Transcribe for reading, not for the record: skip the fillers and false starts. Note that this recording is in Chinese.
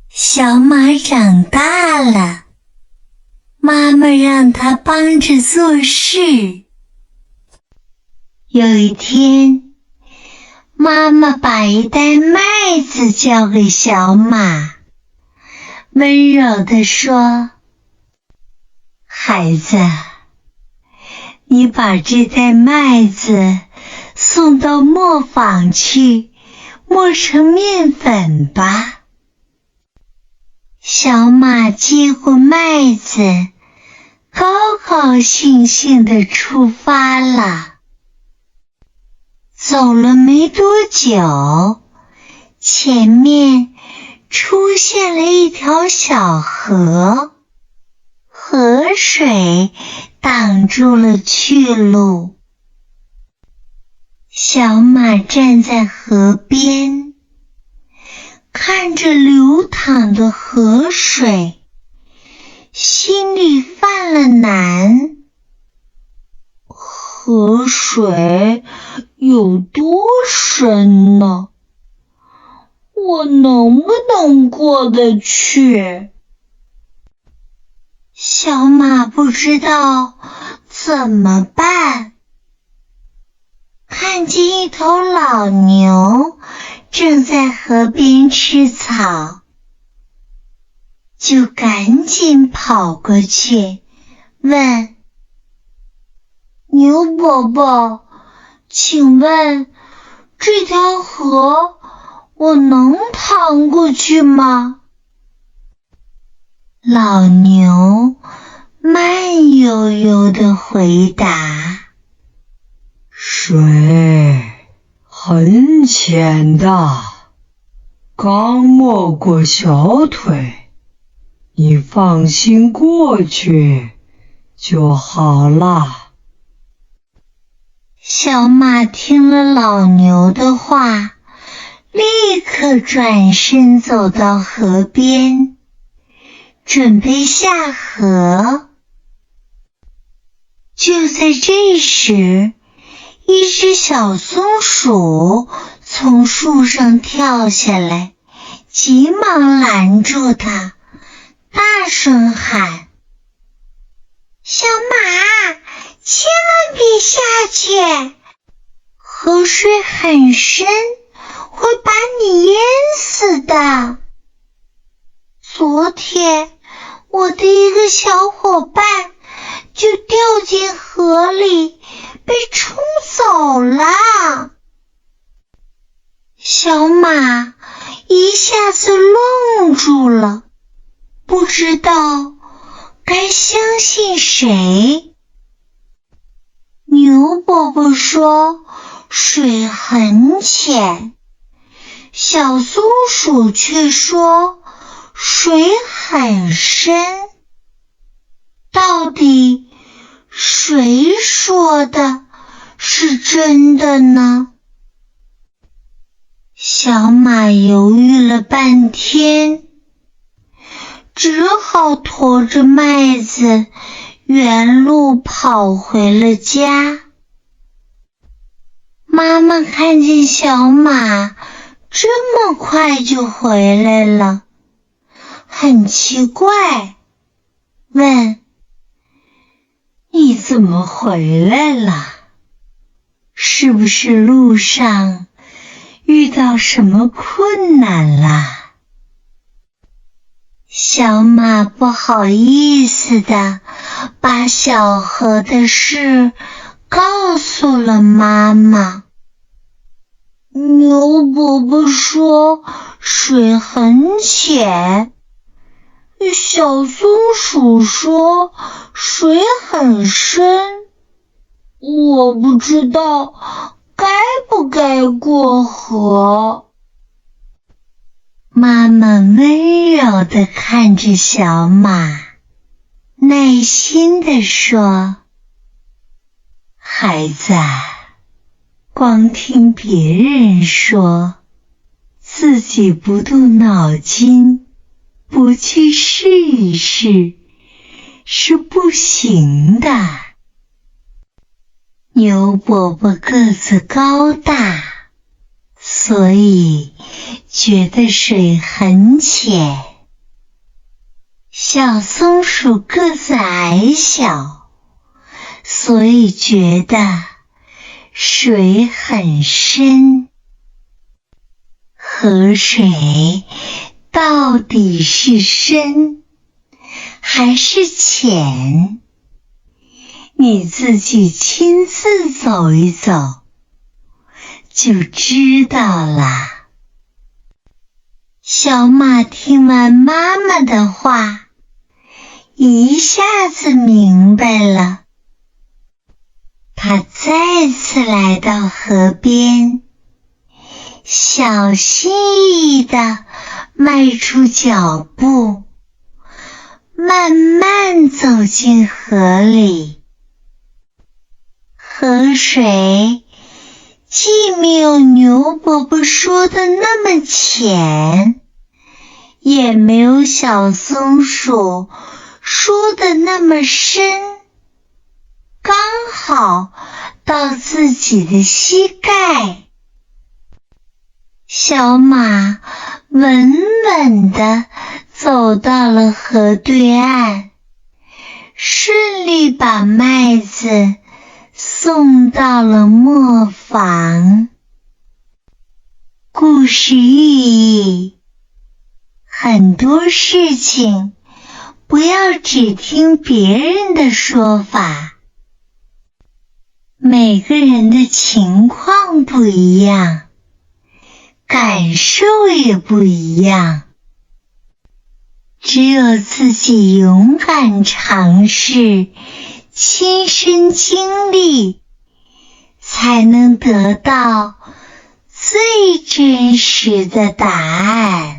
小马长大了，妈妈让它帮着做事。有一天，妈妈把一袋麦子交给小马，温柔地说：孩子，你把这袋麦子送到磨坊去，磨成面粉吧。小马接过麦子，高高兴兴地出发了。走了没多久，前面出现了一条小河，河水挡住了去路。小马站在河边，看着流淌的河水，心里犯了难。河水有多深呢？我能不能过得去？小马不知道怎么办。看见一头老牛正在河边吃草，就赶紧跑过去问：牛伯伯，请问这条河我能趟过去吗？老牛慢悠悠地回答：水很浅的，刚没过小腿，你放心过去就好了。小马听了老牛的话，立刻转身走到河边，准备下河。就在这时，一只小松鼠从树上跳下来，急忙拦住它，大声喊：小马，千万别下去，河水很深，会把你淹死的。昨天我的一个小伙伴就掉进河里，被冲走了。小马一下子愣住了，不知道该相信谁。牛伯伯说水很浅，小松鼠却说水很深。到底谁说的是真的呢？小马犹豫了半天，只好驮着麦子原路跑回了家。妈妈看见小马这么快就回来了，很奇怪，问：你怎么回来了？是不是路上遇到什么困难啦？小马不好意思地把小河的事告诉了妈妈。牛伯伯说水很浅，小松鼠说水很深，我不知道该不该过河。妈妈温柔地看着小马，耐心地说：孩子，光听别人说，自己不动脑筋，不去试一试，是不行的。牛伯伯个子高大，所以觉得水很浅，小松鼠个子矮小，所以觉得水很深。河水到底是深还是浅？你自己亲自走一走，就知道啦。小马听完妈妈的话，一下子明白了。他再次来到河边，小心翼翼地迈出脚步，慢慢走进河里。河水既没有牛伯伯说的那么浅，也没有小松鼠说的那么深，刚好到自己的膝盖。小马稳稳地走到了河对岸，顺利把麦子送到了磨坊。故事寓意：很多事情不要只听别人的说法，每个人的情况不一样，感受也不一样。只有自己勇敢尝试，亲身经历，才能得到最真实的答案。